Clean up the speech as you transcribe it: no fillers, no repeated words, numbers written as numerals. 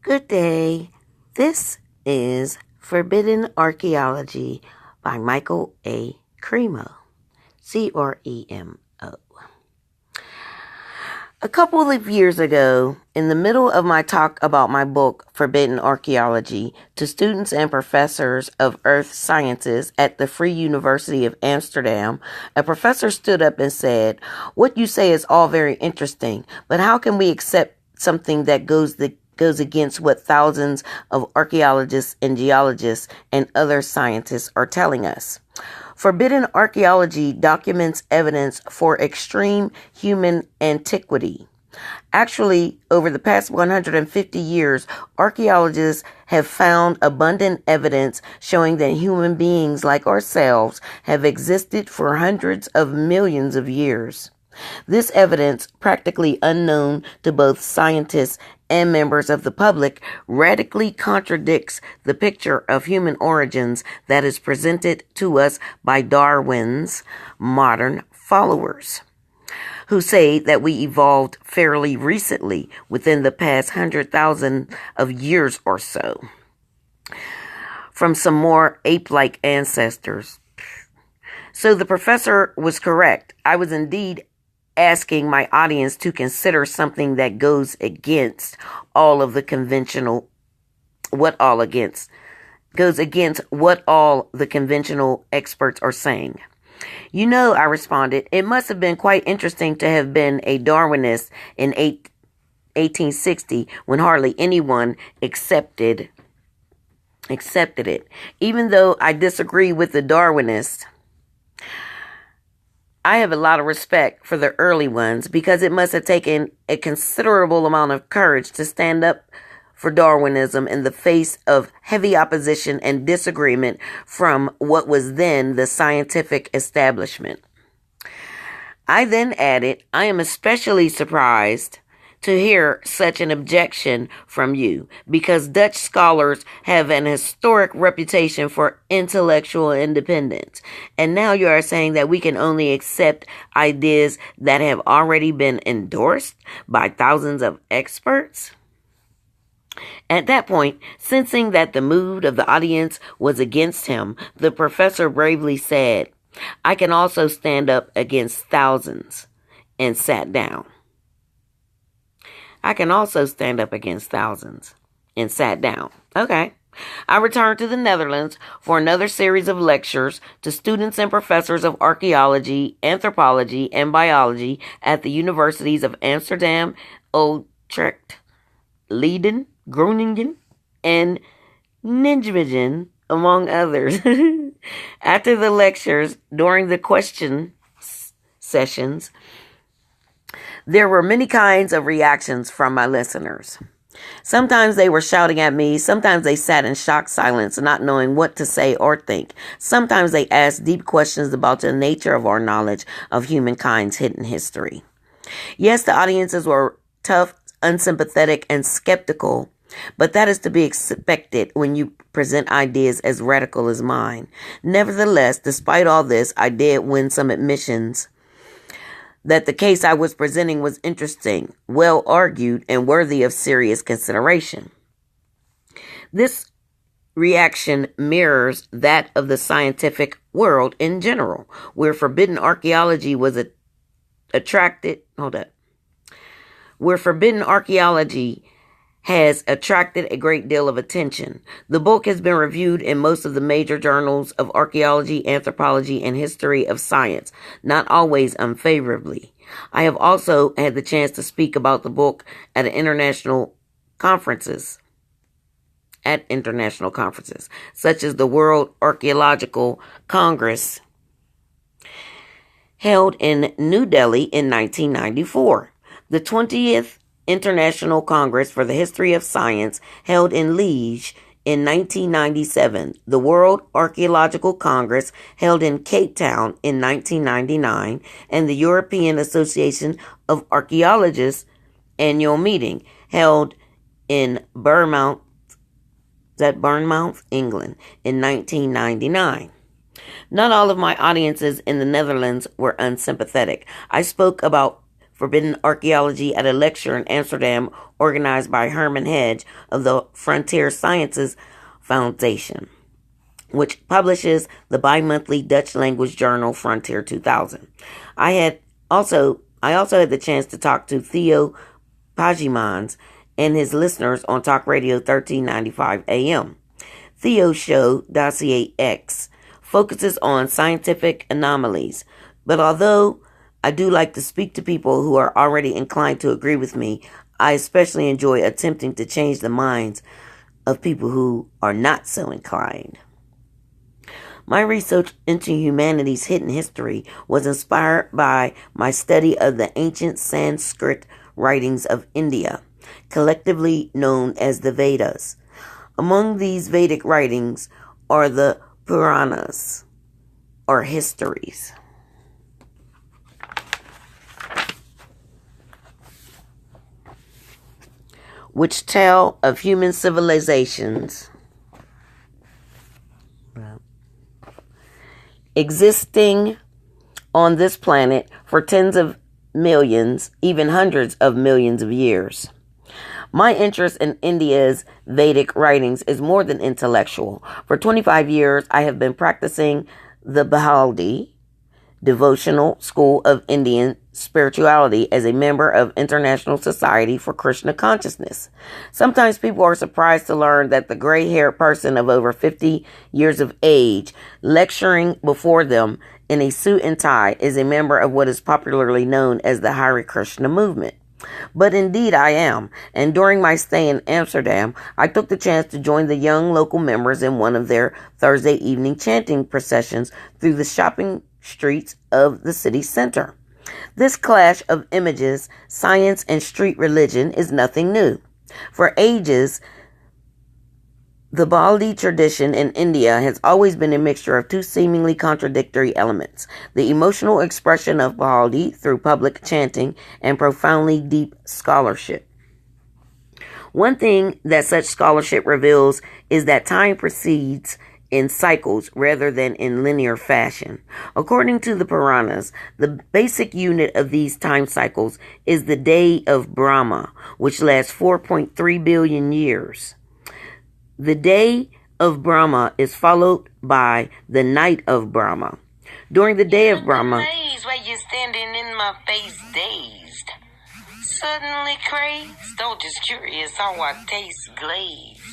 Good day. This is Forbidden Archaeology by Michael A. Cremo. Cremo. A couple of years ago, in the middle of my talk about my book, Forbidden Archaeology, to students and professors of earth sciences at the Free University of Amsterdam, a professor stood up and said, "What you say is all very interesting, but how can we accept something that goes against what thousands of archaeologists and geologists and other scientists are telling us?" Forbidden archaeology documents evidence for extreme human antiquity. Actually, over the past 150 years, archaeologists have found abundant evidence showing that human beings like ourselves have existed for hundreds of millions of years. This evidence, practically unknown to both scientists and members of the public, radically contradicts the picture of human origins that is presented to us by Darwin's modern followers, who say that we evolved fairly recently within the past 100,000 of years or so from some more ape-like ancestors. So the professor was correct. I was indeed asking my audience to consider something that goes against all of the conventional, goes against what all the conventional experts are saying. You know, I responded, it must have been quite interesting to have been a Darwinist in 1860 when hardly anyone accepted it. Even though I disagree with the Darwinists, I have a lot of respect for the early ones because it must have taken a considerable amount of courage to stand up for Darwinism in the face of heavy opposition and disagreement from what was then the scientific establishment. I then added, I am especially surprised to hear such an objection from you because Dutch scholars have an historic reputation for intellectual independence. And now you are saying that we can only accept ideas that have already been endorsed by thousands of experts? At that point, sensing that the mood of the audience was against him, the professor bravely said, I can also stand up against thousands, and sat down. I can also stand up against thousands, and sat down. Okay. I returned to the Netherlands for another series of lectures to students and professors of archaeology, anthropology, and biology at the universities of Amsterdam, Utrecht, Leiden, Groningen, and Nijmegen, among others. After the lectures, during the question sessions, there were many kinds of reactions from my listeners. Sometimes they were shouting at me. Sometimes they sat in shocked silence, not knowing what to say or think. Sometimes they asked deep questions about the nature of our knowledge of humankind's hidden history. Yes, the audiences were tough, unsympathetic, and skeptical, but that is to be expected when you present ideas as radical as mine. Nevertheless, despite all this, I did win some admissions that the case I was presenting was interesting, well argued, and worthy of serious consideration. This reaction mirrors that of the scientific world in general, where forbidden archaeology was where forbidden archaeology has attracted a great deal of attention. The book has been reviewed in most of the major journals of archaeology, anthropology, and history of science, not always unfavorably. I have also had the chance to speak about the book at international conferences, such as the World Archaeological Congress held in New Delhi in 1994, the 20th International Congress for the History of Science held in Liège in 1997, the World Archaeological Congress held in Cape Town in 1999, and the European Association of Archaeologists annual meeting held in Bournemouth, England in 1999. Not all of my audiences in the Netherlands were unsympathetic. I spoke about forbidden archaeology at a lecture in Amsterdam organized by Herman Hedge of the Frontier Sciences Foundation, which publishes the bi-monthly Dutch-language journal Frontier 2000. I also had the chance to talk to Theo Pagimans and his listeners on Talk Radio 1395 AM. Theo's show, Dossier X, focuses on scientific anomalies, but although I do like to speak to people who are already inclined to agree with me, I especially enjoy attempting to change the minds of people who are not so inclined. My research into humanity's hidden history was inspired by my study of the ancient Sanskrit writings of India, collectively known as the Vedas. Among these Vedic writings are the Puranas, or histories, which tell of human civilizations existing on this planet for tens of millions, even hundreds of millions of years. My interest in India's Vedic writings is more than intellectual. For 25 years, I have been practicing the Bhaldi, devotional school of Indian spirituality, as a member of International Society for Krishna Consciousness. Sometimes people are surprised to learn that the gray-haired person of over 50 years of age lecturing before them in a suit and tie is a member of what is popularly known as the Hare Krishna movement. But indeed I am, and during my stay in Amsterdam, I took the chance to join the young local members in one of their Thursday evening chanting processions through the shopping streets of the city center. This clash of images, science, and street religion is nothing new. For ages, the Baldi tradition in India has always been a mixture of two seemingly contradictory elements: the emotional expression of Baldi through public chanting and profoundly deep scholarship. One thing that such scholarship reveals is that time proceeds in cycles rather than in linear fashion. According to the Puranas, the basic unit of these time cycles is the day of Brahma, which lasts 4.3 billion years. The day of Brahma is followed by the night of Brahma. During the day of Brahma, where you're standing in my face dazed, suddenly crazed, or just curious how I taste glazed.